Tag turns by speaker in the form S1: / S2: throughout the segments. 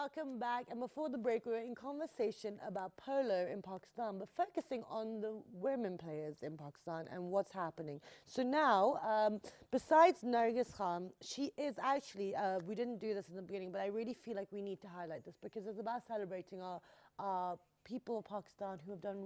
S1: welcome back. And before the break, we were in conversation about polo in Pakistan, but focusing on the women players in Pakistan and what's happening. So now, besides Nargis Khan, she is actually, we didn't do this in the beginning, but I really feel like we need to highlight this because it's about celebrating our people of Pakistan who have done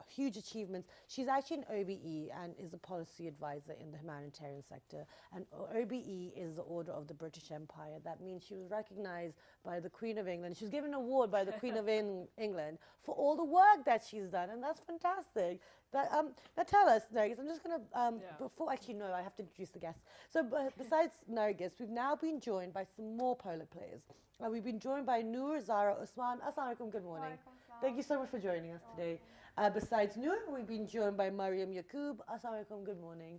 S1: huge achievements. She's actually an OBE and is a policy advisor in the humanitarian sector. And OBE is the Order of the British Empire. That means she was recognized by the Queen of England. She was given an award by the Queen of England for all the work that she's done, and that's fantastic. That, now tell us, Nargis, I'm just going to, before actually no, I have to introduce the guests. So besides Nargis, we've now been joined by some more polo players. We've been joined by Noor, Zara, Usman. Assalamu alaikum, good morning. Thank you so much for joining us today. Besides Noor, we've been joined by Mariam Yaqub. Assalamu alaikum, good morning.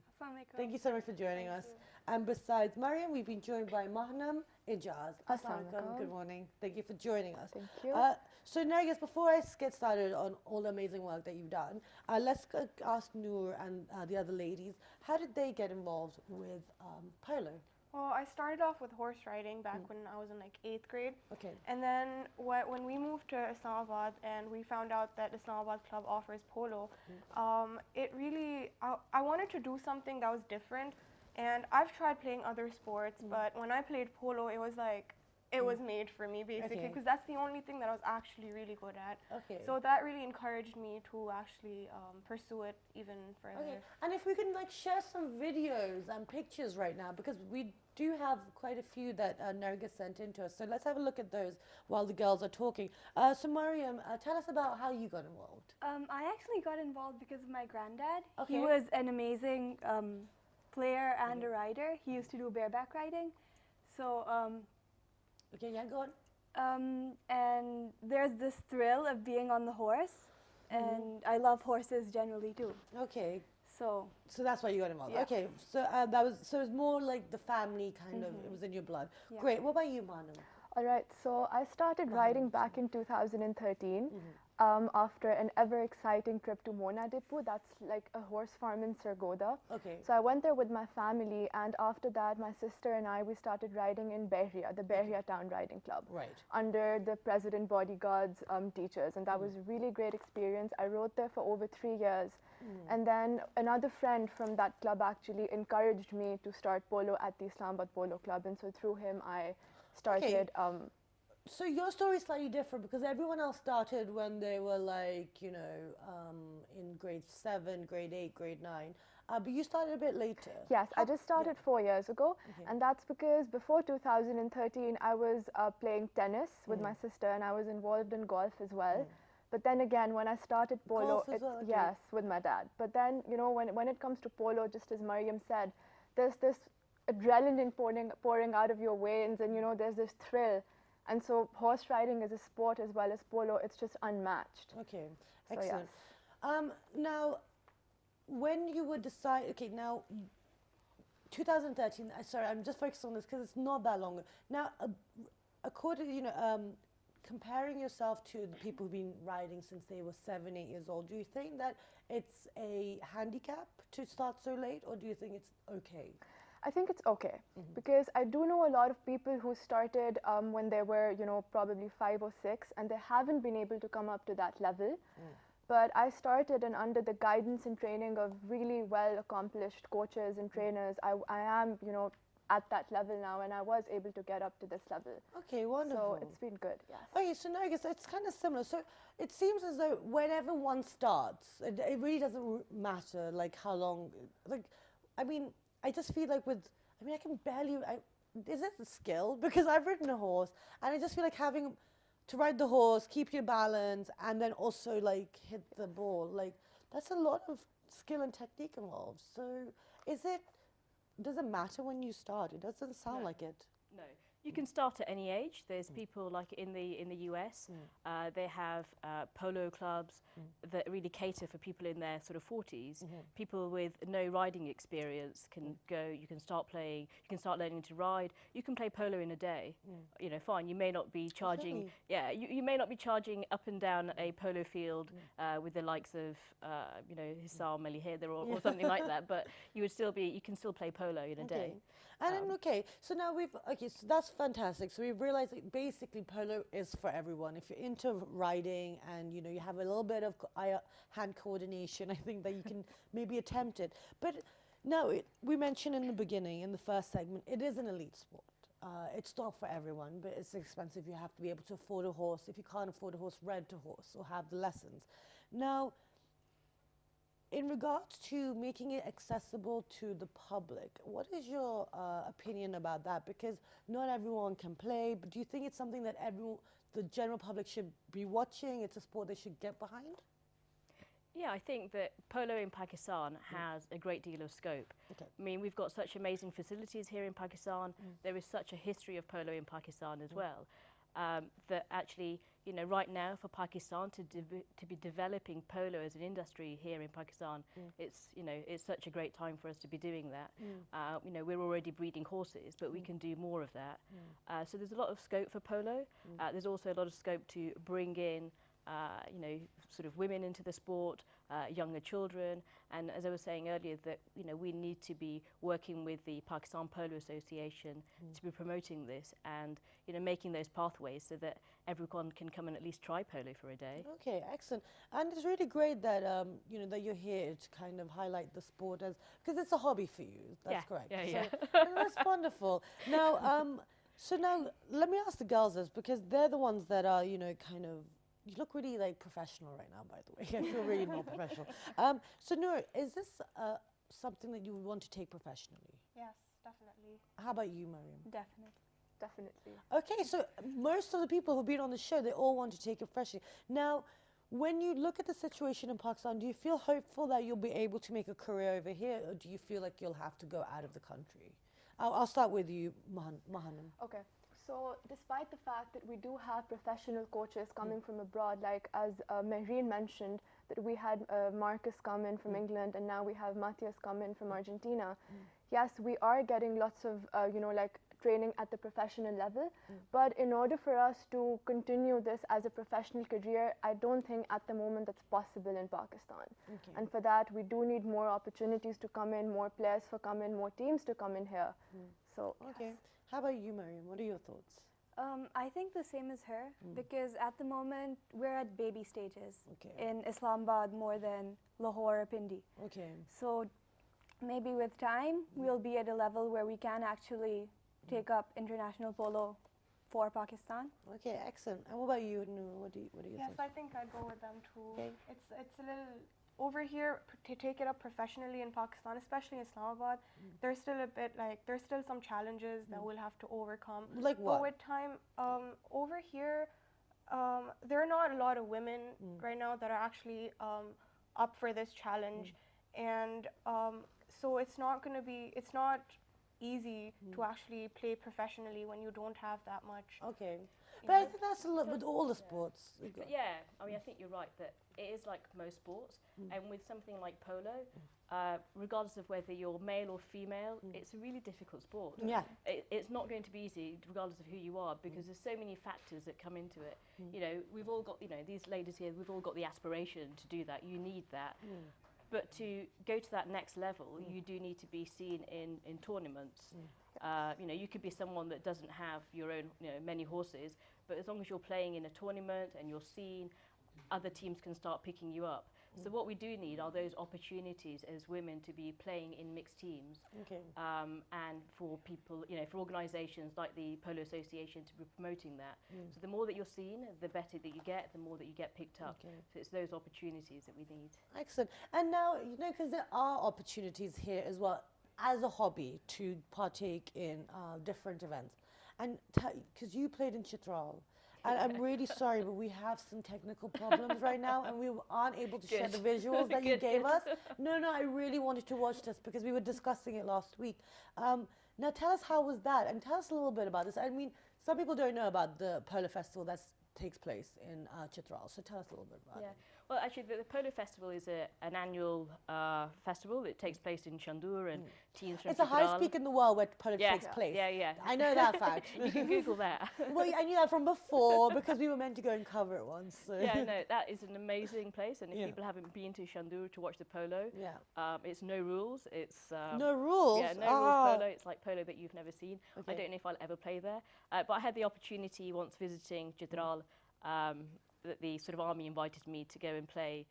S1: Thank you so much for joining us. And besides Mariam, we've been joined by Mahnam Ijaz. Assalamu alaikum, good morning. Thank you for joining us.
S2: Thank you.
S1: So Nargis, before I get started on all the amazing work that you've done, let's ask Noor and the other ladies, how did they get involved with polo?
S3: Well, I started off with horse riding back when I was in like 8th grade.
S1: Okay.
S3: And then when we moved to Islamabad and we found out that Islamabad Club offers polo, it really, I wanted to do something that was different. And I've tried playing other sports, but when I played polo, it was like, it was made for me basically, because that's the only thing that I was actually really good at.
S1: Okay.
S3: So that really encouraged me to actually pursue it even further.
S1: Okay. And if we can like share some videos and pictures right now, because we do have quite a few that Nargis sent in to us. So let's have a look at those while the girls are talking. So Mariam, tell us about how you got involved.
S2: I actually got involved because of my granddad.
S1: Okay.
S2: He was an amazing player and a rider. He used to do bareback riding. So
S1: okay, yeah, go on.
S2: and there's this thrill of being on the horse, and I love horses generally too.
S1: Okay.
S2: So
S1: that's why you got involved.
S2: Yeah.
S1: Okay, so that was it was more like the family kind of, it was in your blood.
S2: Yeah.
S1: Great. What about you, Manu?
S4: All right, so I started riding back in 2013 after an ever exciting trip to Mona Dippu. That's like a horse farm in Sargodha.
S1: Okay.
S4: So I went there with my family, and after that, my sister and I, we started riding in Behria, the Behria Town Riding Club,
S1: Right.
S4: under the President Bodyguards teachers, and that was a really great experience. I rode there for over 3 years, and then another friend from that club actually encouraged me to start polo at the Islamabad Polo Club, and so through him, I started.
S1: So your story is slightly different because everyone else started when they were like, you know, in grade 7, grade 8, grade 9. But you started a bit later.
S4: Yes, I just started 4 years ago, and that's because before 2013, I was playing tennis with my sister, and I was involved in golf as well. But then again, when I started polo,
S1: Golf as well, okay.
S4: yes, with my dad. But then, you know, when it comes to polo, just as Mariam said, there's this adrenaline pouring out of your veins, and you know, there's this thrill. And so horse riding as a sport as well as polo, it's just unmatched.
S1: Okay,
S4: So,
S1: excellent.
S4: yes.
S1: Now, when you would decide, okay, now 2013. Sorry, I'm just focused on this because it's not that long ago. Now, according, you know, comparing yourself to the people who've been riding since they were 7, 8 years old, do you think that it's a handicap to start so late, or do you think it's okay?
S4: I think it's okay, because I do know a lot of people who started when they were, you know, probably 5 or 6, and they haven't been able to come up to that level. But I started, and under the guidance and training of really well accomplished coaches and trainers, I am, you know, at that level now, and I was able to get up to this level.
S1: Okay, wonderful.
S4: So it's been good, yes.
S1: Okay, so Nargis, it's kind of similar. So it seems as though whenever one starts, it really doesn't matter like how long. Like, I mean, I just feel like I can barely. Is it a skill? Because I've ridden a horse, and I just feel like having to ride the horse, keep your balance, and then also like hit the ball. Like that's a lot of skill and technique involved. So does it matter when you start? It doesn't sound like it.
S5: No, you can start at any age. There's people like in the US, they have polo clubs that really cater for people in their sort of 40s. People with no riding experience can go. You can start playing. You can start learning to ride. You can play polo in a day. You know, fine. You may not be charging.
S1: Really?
S5: Yeah, you may not be charging up and down a polo field with the likes of you know, Hissam Ali Haider or something like that. But you would still be. You can still play polo in a day.
S1: And then, okay, so now so that's fantastic. So we've realized that basically polo is for everyone. If you're into riding and, you know, you have a little bit of hand coordination, I think that you can maybe attempt it. But no, we mentioned in the beginning, in the first segment, it is an elite sport. It's not for everyone, but it's expensive. You have to be able to afford a horse. If you can't afford a horse, rent a horse or have the lessons. Now, in regards to making it accessible to the public, what is your opinion about that? Because not everyone can play, but do you think it's something that the general public should be watching? It's a sport they should get behind?
S5: Yeah, I think that polo in Pakistan has a great deal of scope.
S1: Okay.
S5: I mean, we've got such amazing facilities here in Pakistan. There is such a history of polo in Pakistan as well. That actually, you know, right now for Pakistan to be developing polo as an industry here in Pakistan, it's, you know, it's such a great time for us to be doing that. You know, we're already breeding horses, but we can do more of that. So there's a lot of scope for polo. There's also a lot of scope to bring in you know, sort of women into the sport, younger children, and as I was saying earlier, that, you know, we need to be working with the Pakistan Polo Association to be promoting this and, you know, making those pathways so that everyone can come and at least try polo for a day.
S1: Okay, excellent. And it's really great that you know, that you're here to kind of highlight the sport as, because it's a hobby for you. That's correct.
S5: Yeah.
S1: And that's wonderful. Now, so now let me ask the girls this, because they're the ones that are, you know, kind of. You look really like professional right now, by the way. I feel really more professional. So Noor, is this something that you would want to take professionally?
S3: Yes, definitely.
S1: How about you, Mariam?
S4: Definitely.
S1: Okay, so most of the people who've been on the show, they all want to take it professionally. Now, when you look at the situation in Pakistan, do you feel hopeful that you'll be able to make a career over here, or do you feel like you'll have to go out of the country? I'll start with you, Mahanam.
S4: Okay. So despite the fact that we do have professional coaches coming from abroad, like as Mehreen mentioned, that we had Marcus come in from England and now we have Matthias come in from Argentina. Yes, we are getting lots of, you know, like training at the professional level, but in order for us to continue this as a professional career, I don't think at the moment that's possible in Pakistan.
S1: Okay.
S4: And for that, we do need more opportunities to come in, more players to come in, more teams to come in here. So,
S1: Okay.
S4: yes.
S1: How about you, Mariam? What are your thoughts?
S2: I think the same as her because at the moment we're at baby stages
S1: Okay.
S2: in Islamabad more than Lahore or Pindi.
S1: Okay.
S2: So maybe with time we'll be at a level where we can actually take up international polo for Pakistan.
S1: Okay, excellent. And what about you, Noor? What do you
S3: Yes,
S1: think?
S3: I think I'd go with them too.
S1: Okay.
S3: It's a little over here to take it up professionally in Pakistan, especially in Islamabad. There's still some challenges that we'll have to overcome.
S1: Like what?
S3: But with time, over here, there are not a lot of women right now that are actually up for this challenge, and so it's not easy to actually play professionally when you don't have that much.
S1: Okay. But I think that's a lot with all the sports.
S5: But yeah, I mean, I think you're right that it is like most sports, and with something like polo, regardless of whether you're male or female, it's a really difficult sport.
S1: Yeah.
S5: It's not going to be easy, regardless of who you are, because there's so many factors that come into it. You know, we've all got, you know, these ladies here, we've all got the aspiration to do that. You need that. But to go to that next level, you do need to be seen in tournaments. You know, you could be someone that doesn't have your own, you know, many horses, but as long as you're playing in a tournament and you're seen, other teams can start picking you up. So what we do need are those opportunities as women to be playing in mixed teams.
S1: Okay.
S5: And for people, you know, for organisations like the Polo Association to be promoting that. So the more that you're seen, the better that you get, the more that you get picked up.
S1: Okay.
S5: So it's those opportunities that we need.
S1: Excellent. And now, you know, because there are opportunities here as well as a hobby to partake in different events. And because you played in Chitral, and I'm really sorry, but we have some technical problems right now, and we aren't able to share the visuals that you gave us. No, I really wanted to watch this because we were discussing it last week. Now, tell us how was that, and tell us a little bit about this. I mean, some people don't know about the Polo Festival that's takes place in Chitral. So tell us a little bit about it.
S5: Well, actually, the Polo Festival is an annual festival that takes place in Chandur, and teams from
S1: It's the highest peak in the world where polo takes place.
S5: Yeah.
S1: I know that fact.
S5: You can Google that.
S1: Well, I knew that from before because we were meant to go and cover it once. So.
S5: Yeah, no, that is an amazing place, and if people haven't been to Chandur to watch the polo, it's no rules. It's
S1: no rules.
S5: Yeah, no rules polo. It's like polo that you've never seen.
S1: Okay.
S5: I don't know if I'll ever play there, but I had the opportunity once visiting Chitral. That the sort of army invited me to go and play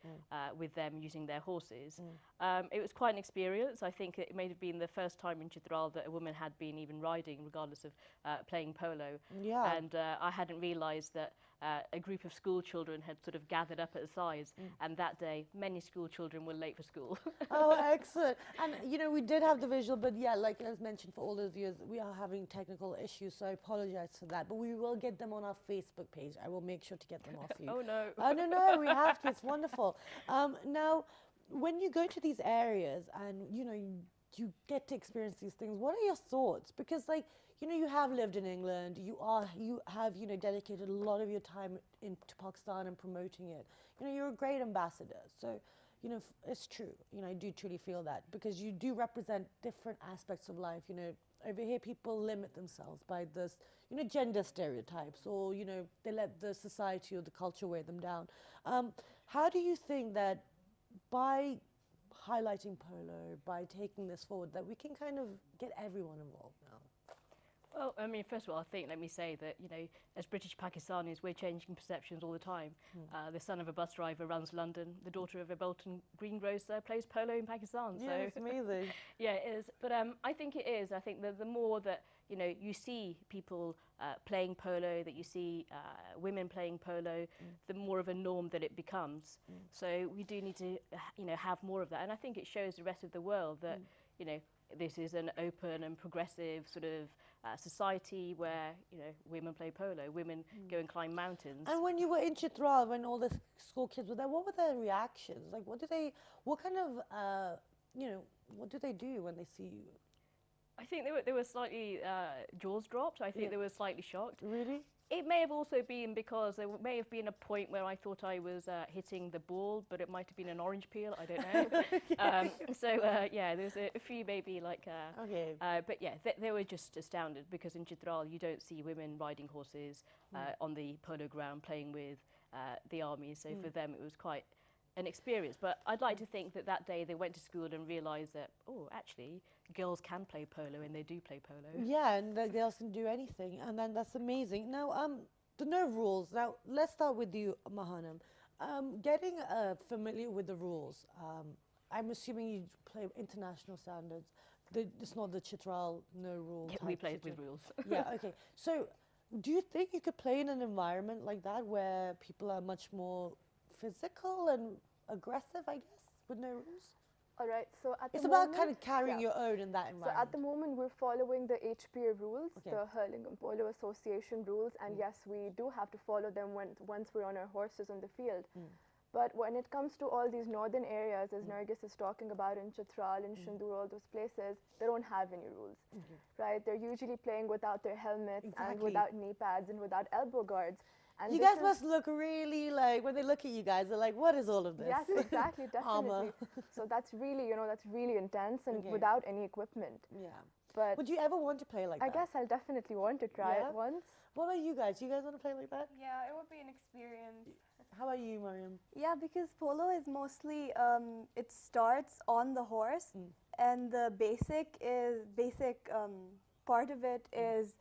S5: with them using their horses. It was quite an experience. I think it may have been the first time in Chitral that a woman had been even riding, regardless of playing polo.
S1: Yeah.
S5: And I hadn't realised that a group of school children had sort of gathered up at the sides, and that day many school children were late for school.
S1: Oh, excellent. And, you know, we did have the visual, but yeah, like as mentioned for all those viewers, we are having technical issues, so I apologize for that. But we will get them on our Facebook page. I will make sure to get them off you.
S5: Oh, no.
S1: No, we have to. It's wonderful. Now, when you go to these areas and, you know, you get to experience these things, what are your thoughts? Because, like, you know, you have lived in England, you have, you know, dedicated a lot of your time into Pakistan and promoting it. You know, you're a great ambassador. So, you know, it's true. You know, I do truly feel that because you do represent different aspects of life. You know, over here people limit themselves by this, you know, gender stereotypes, or, you know, they let the society or the culture weigh them down. How do you think that by highlighting polo, by taking this forward, that we can kind of get everyone involved now?
S5: Well, I mean, first of all, I think, let me say that, you know, as British Pakistanis, we're changing perceptions all the time. The son of a bus driver runs London. The daughter of a Bolton greengrocer plays polo in Pakistan.
S1: Yeah,
S5: so
S1: it's amazing.
S5: Yeah, it is. But I think it is. I think that the more that, you know, you see people playing polo, that you see women playing polo, the more of a norm that it becomes. So we do need to, you know, have more of that. And I think it shows the rest of the world that, you know, this is an open and progressive sort of society where, you know, women play polo, women go and climb mountains.
S1: And when you were in Chitral, when all the school kids were there, what were their reactions? Like, what kind of, you know, what do they do when they see you?
S5: I think they were slightly jaws dropped. I think they were slightly shocked.
S1: Really?
S5: It may have also been because there may have been a point where I thought I was hitting the ball, but it might have been an orange peel. I don't know. Yeah, there's a few maybe like.
S1: Okay.
S5: But yeah, they were just astounded because in Chitral you don't see women riding horses on the polo ground playing with the army. So for them it was quite an experience. But I'd like to think that that day they went to school and realised that, oh, actually, girls can play polo, and they do play polo.
S1: Yeah, and the girls can do anything, and then that's amazing. Now, the no rules. Now, let's start with you, Mahanam. Getting familiar with the rules. I'm assuming you play international standards. It's not the Chitral no rule.
S5: Yeah, we played with rules.
S1: Yeah. Okay. So, do you think you could play in an environment like that where people are much more physical and aggressive, I guess, with no rules?
S4: All right, so at the
S1: It's
S4: moment,
S1: about kind of carrying your own in that environment.
S4: So at the moment, we're following the HPA rules,
S1: Okay.
S4: the Hurling and Polo Association rules, and yes, we do have to follow them once we're on our horses on the field. But when it comes to all these northern areas, as Nargis is talking about in Chitral, in Shandur, all those places, they don't have any rules, right? They're usually playing without their helmets and without knee pads and without elbow guards. And
S1: you guys must look really like, when they look at you guys, they're like, what is all of this?
S4: Yes, exactly,
S1: Armor.
S4: definitely. So that's really, you know, that's really intense and
S1: Okay.
S4: without any equipment.
S1: Yeah.
S4: But
S1: Would you ever want to play like
S4: I
S1: that?
S4: guess I'll definitely want to try
S1: Yeah?
S4: it once.
S1: What about you guys? You guys want to play like that?
S3: Yeah, it would be an experience.
S1: How about you, Mariam?
S2: Yeah, because polo is mostly it starts on the horse, and the basic part of it is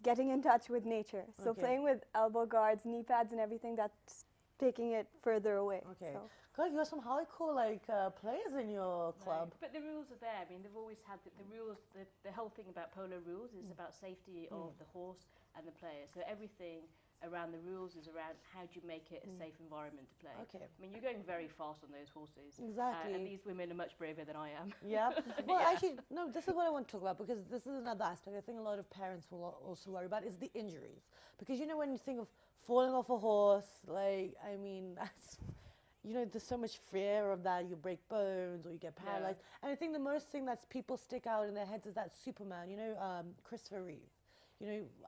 S2: getting in touch with nature. So
S1: Okay.
S2: playing with elbow guards, knee pads, and everything, that's taking it further away.
S1: Okay.
S2: So.
S1: God, you have some high cool players in your club.
S5: But the rules are there. I mean, they've always had the rules. The whole thing about polo rules is about safety of the horse and the player. So everything around the rules is around how do you make it a safe environment to play.
S1: Okay.
S5: I mean, you're going very fast on those horses.
S1: Exactly.
S5: And these women are much braver than I am.
S1: Yeah. Well, actually, no, this is what I want to talk about, because this is another aspect I think a lot of parents will also worry about, is the injuries. Because, you know, when you think of falling off a horse, like, I mean, that's, you know, there's so much fear of that. You break bones or you get paralyzed. And I think the most thing that people stick out in their heads is that Superman, you know, Christopher Reeve.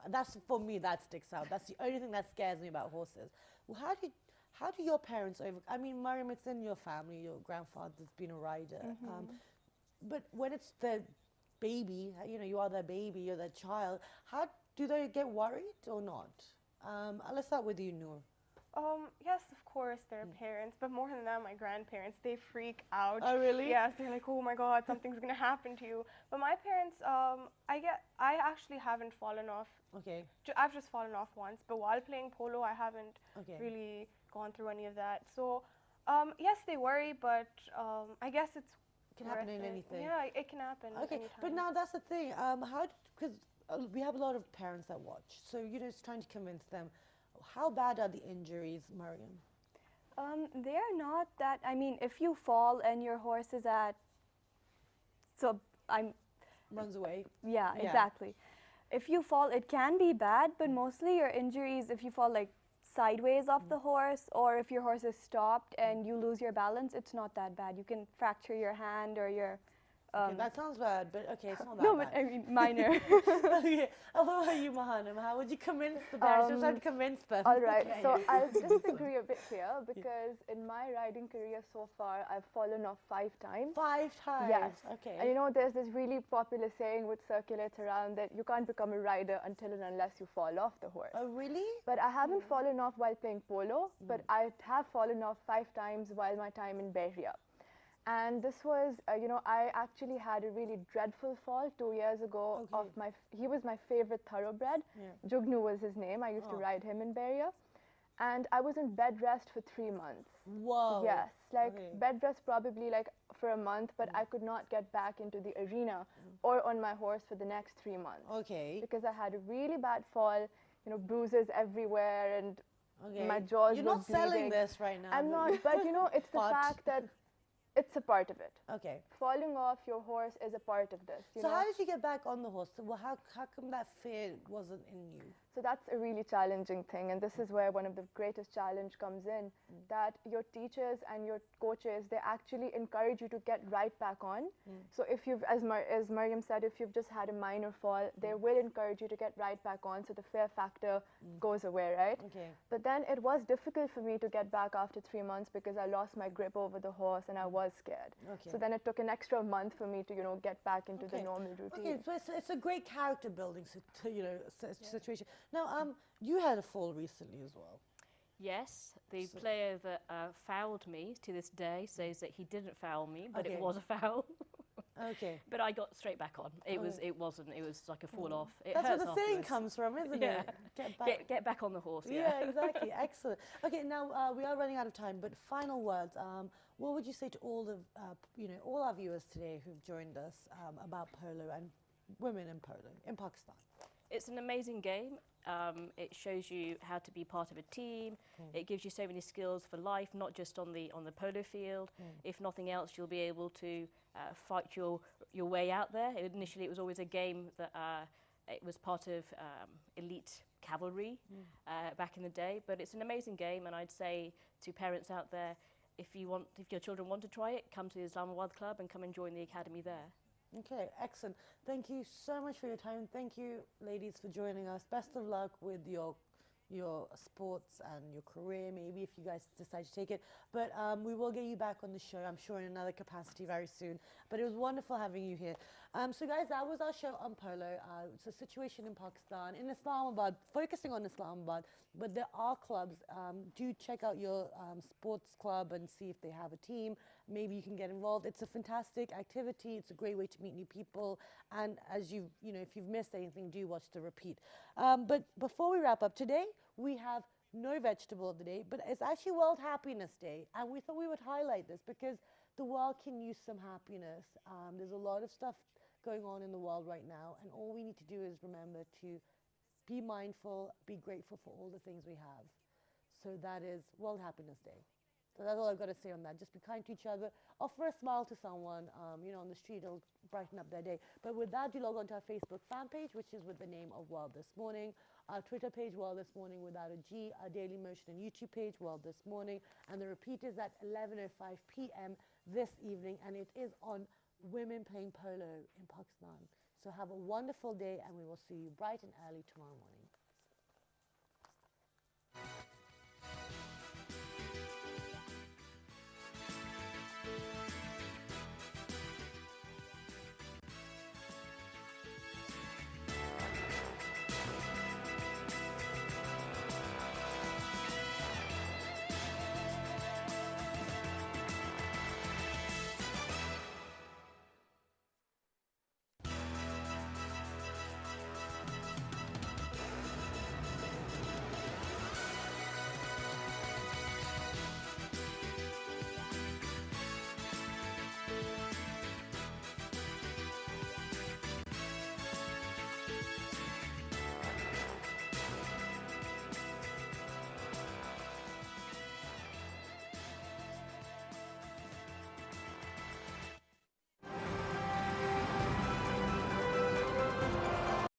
S1: that's for me, that sticks out. That's the only thing that scares me about horses. Well, how do your parents I mean, Mariam, it's in your family. Your grandfather's been a rider. But when it's the baby, you are their baby, you're their child, how do they get worried or not? Let's start with you, Noor.
S3: Yes, of course, their parents, but more than that, my grandparents, they freak out.
S1: Oh, really?
S3: Yes, they're like, oh my God, something's gonna happen to you. But my parents, I actually haven't fallen off.
S1: Okay.
S3: I've just fallen off once, but while playing polo, I haven't
S1: Okay.
S3: really gone through any of that. So, yes, they worry, but I guess it's
S1: It can happen
S3: worth
S1: in
S3: it.
S1: anything.
S3: Yeah, it can happen
S1: Okay,
S3: anytime.
S1: but now that's the thing. Because we have a lot of parents that watch, so it's trying to convince them. How bad are the injuries, Mariam?
S2: They're not that. I mean, if you fall and your horse is
S1: Runs away.
S2: yeah,
S1: Yeah.
S2: exactly. If you fall, it can be bad, but mostly your injuries, if you fall like sideways off the horse, or if your horse is stopped and you lose your balance, it's not that bad. You can fracture your hand or your.
S1: Okay, that sounds bad, but okay, it's not that
S2: No,
S1: bad.
S2: but I mean minor.
S1: Okay. What about you, Mahanam? How would you convince the parents? You're trying to convince them.
S4: All right,
S1: Okay.
S4: so I'll disagree a bit here because in my riding career so far, I've fallen off 5 times.
S1: 5 times.
S4: Yes.
S1: Okay.
S4: And there's this really popular saying which circulates around that you can't become a rider until and unless you fall off the horse.
S1: Oh, really?
S4: But I haven't fallen off while playing polo, but I have fallen off 5 times while my time in Behria. And this was, I actually had a really dreadful fall 2 years ago.
S1: Okay.
S4: He was my favorite thoroughbred.
S1: Yeah.
S4: Jugnu was his name. I used to ride him in Behria. And I was in bed rest for 3 months.
S1: Whoa.
S4: Yes,
S1: Okay.
S4: bed rest probably for a month, but I could not get back into the arena or on my horse for the next 3 months.
S1: Okay.
S4: Because I had a really bad fall, bruises everywhere, and
S1: Okay.
S4: my jaws
S1: You're
S4: were
S1: not selling
S4: bleeding.
S1: this right now.
S4: I'm not, but it's the
S1: But-
S4: fact that it's a part of it.
S1: Okay.
S4: Falling off your horse is a part of this.
S1: So how did you get back on the horse? So, well, how come that fear wasn't in you?
S4: So that's a really challenging thing, and this is where one of the greatest challenge comes in, that your teachers and your coaches, they actually encourage you to get right back on. So if you've, as Mariam said, if you've just had a minor fall, they will encourage you to get right back on, so the fear factor goes away, right?
S1: Okay.
S4: But then it was difficult for me to get back after 3 months because I lost my grip over the horse and I was scared.
S1: Okay.
S4: So then it took an extra month for me to, get back into the
S1: Okay.
S4: normal routine.
S1: Okay, so it's a great character building situation. Now, you had a fall recently as well.
S5: Yes, the player that fouled me to this day says that he didn't foul me, but
S1: Okay.
S5: it was a foul.
S1: Okay.
S5: But I got straight back on. It wasn't. It was like a fall off. It
S1: That's where
S5: hurts
S1: the saying
S5: afterwards.
S1: comes from, isn't
S5: Yeah.
S1: it? Get back.
S5: Get back on the horse.
S1: Yeah, exactly. Excellent. Okay, now we are running out of time, but final words. What would you say to all the, all our viewers today who've joined us about polo and women in polo in Pakistan?
S5: It's an amazing game. It shows you how to be part of a team. It gives you so many skills for life, not just on the polo field. If nothing else, you'll be able to fight your way out there. Initially, it was always a game that it was part of elite cavalry back in the day. But it's an amazing game, and I'd say to parents out there, if your children want to try it, come to the Islamabad Club and come and join the academy there.
S1: Okay, excellent. Thank you so much for your time. Thank you, ladies, for joining us. Best of luck with your sports and your career, maybe, if you guys decide to take it. But we will get you back on the show, I'm sure, in another capacity very soon. But it was wonderful having you here. So, guys, that was our show on polo. It's a situation in Pakistan, in Islamabad, focusing on Islamabad. But there are clubs. Do check out your sports club and see if they have a team. Maybe you can get involved. It's a fantastic activity. It's a great way to meet new people. And as if you've missed anything, do watch the repeat. But before we wrap up, today we have no vegetable of the day, but it's actually World Happiness Day. And we thought we would highlight this because the world can use some happiness. There's a lot of stuff going on in the world right now. And all we need to do is remember to be mindful, be grateful for all the things we have. So that is World Happiness Day. So that's all I've got to say on that. Just be kind to each other. Offer a smile to someone, on the street. It'll brighten up their day. But with that, do log on to our Facebook fan page, which is with the name of World This Morning. Our Twitter page, World This Morning without a G. Our Daily Motion and YouTube page, World This Morning. And the repeat is at 11:05 p.m. this evening. And it is on women playing polo in Pakistan. So So have a wonderful day, and we will see you bright and early tomorrow morning.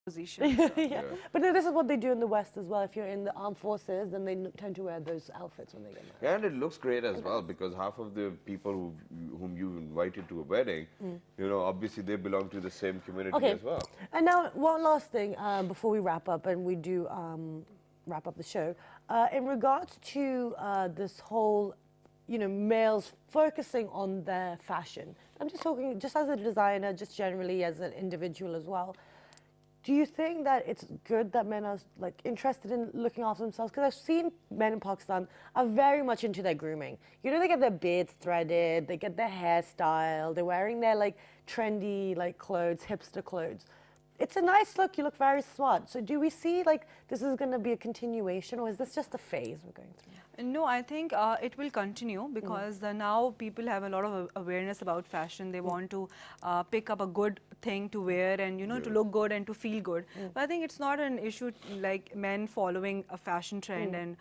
S6: Position.
S1: Yeah. But no, this is what they do in the West as well. If you're in the armed forces, then they tend to wear those outfits when they get married.
S7: Yeah, and it looks great as well because half of the people whom you invited to a wedding, you know, obviously they belong to the same community as well.
S1: And now, one last thing before we wrap up, and we do wrap up the show. In regards to this whole, you know, males focusing on their fashion. I'm just talking, just as a designer, just generally as an individual as well. Do you think that it's good that men are like interested in looking after themselves? Because I've seen men in Pakistan are very much into their grooming. You know, they get their beards threaded, they get their hairstyle, they're wearing their like trendy like clothes, hipster clothes. It's a nice look, you look very smart. So do we see like this is going to be a continuation, or is this just a phase we're going through?
S6: No, I think it will continue because now people have a lot of awareness about fashion. They want to pick up a good thing to wear and, you know, to look good and to feel good. But I think it's not an issue like men following a fashion trend and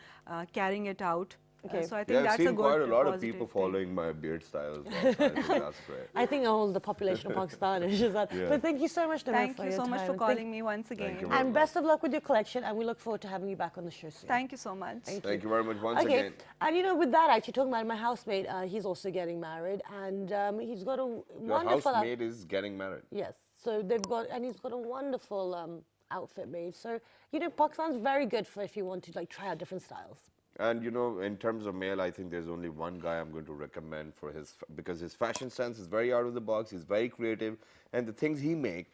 S6: carrying it out. So I think
S7: I've
S6: that's
S7: seen
S6: a good
S7: quite a lot of
S6: positive
S7: people
S6: thing.
S7: following my beard style as well. So I think that's great.
S1: I think all the population of Pakistan is just that. But thank you so much, Nahar,
S6: Thank
S1: for
S6: you
S1: your
S6: so much
S1: time.
S6: for
S1: And
S6: calling me once again.
S7: you very
S1: And best of luck with your collection, and we look forward to having you back on the show soon.
S6: Thank you so much.
S7: Thank you very much once
S1: Okay,
S7: again.
S1: and you know, with that, actually talking about my housemate, he's also getting married, and he's got a
S7: Your
S1: wonderful.
S7: housemate is getting married.
S1: Yes, so they've got, and he's got a wonderful outfit made. So you know, Pakistan's very good for if you want to like try out different styles.
S7: And you know, in terms of male, I think there's only one guy I'm going to recommend for because his fashion sense is very out of the box. He's very creative, and the things he make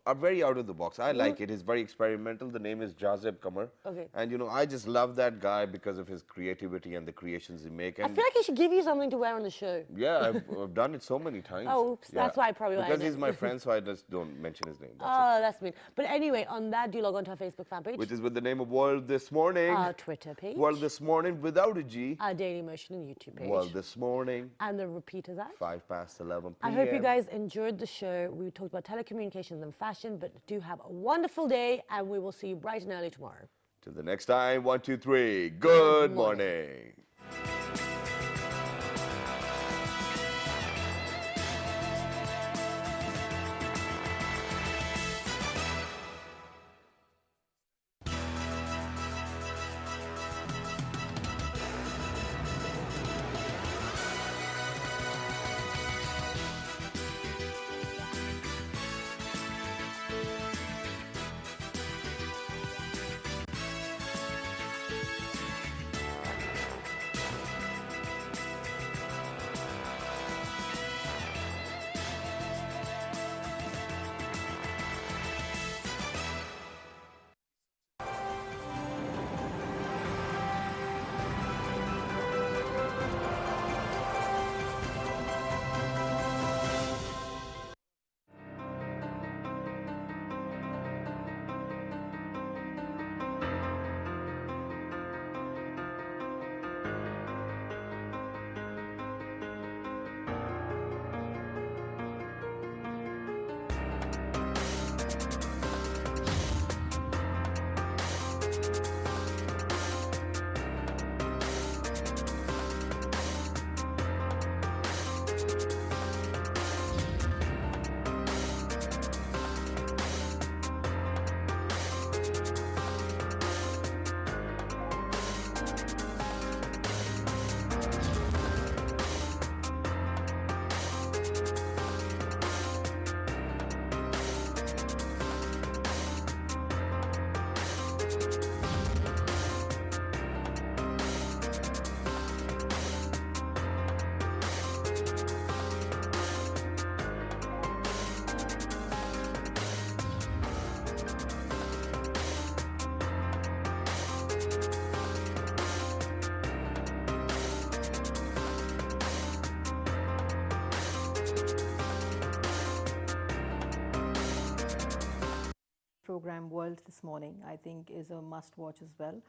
S7: are very out of the box. I like it. He's very experimental. The name is Jazeb Kamar.
S1: Okay.
S7: And you know, I just love that guy because of his creativity and the creations he make.
S1: I
S7: And
S1: feel like he should give you something to wear on the show.
S7: yeah, I've done it so many times.
S1: Oh, oops, that's why I probably
S7: because
S1: lied.
S7: he's my friend, so I just don't mention his name. That's
S1: Oh, that's mean. But anyway, on that, do log on to our Facebook fan page,
S7: it. Which is with the name of World This Morning.
S1: our Twitter page,
S7: World This Morning without a G.
S1: our Daily Motion and YouTube page,
S7: World This Morning.
S1: and the repeat of that.
S7: 11:05 p.m.
S1: I hope you guys enjoyed the show. We talked about telecommunications and fashion, but do have a wonderful day, and we will see you bright and early tomorrow.
S7: Till the next time, 1, 2, 3. Good morning.
S8: program World this morning, I think is a must watch as well,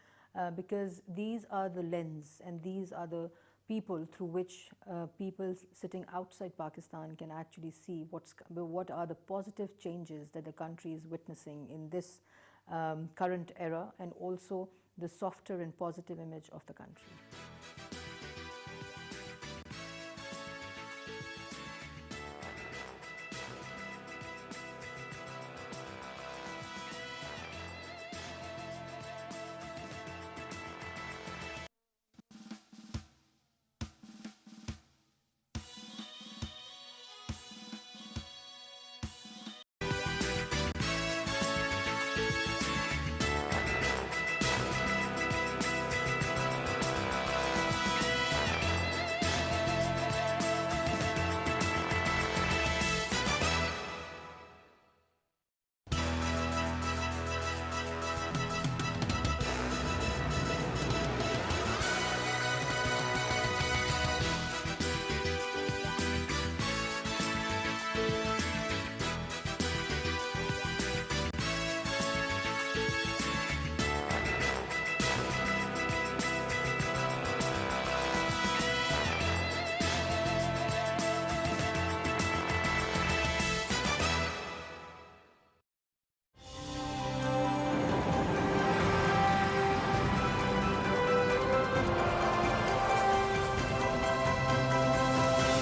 S8: because these are the lens and these are the people through which people sitting outside Pakistan can actually see what are the positive changes that the country is witnessing in this current era, and also the softer and positive image of the country.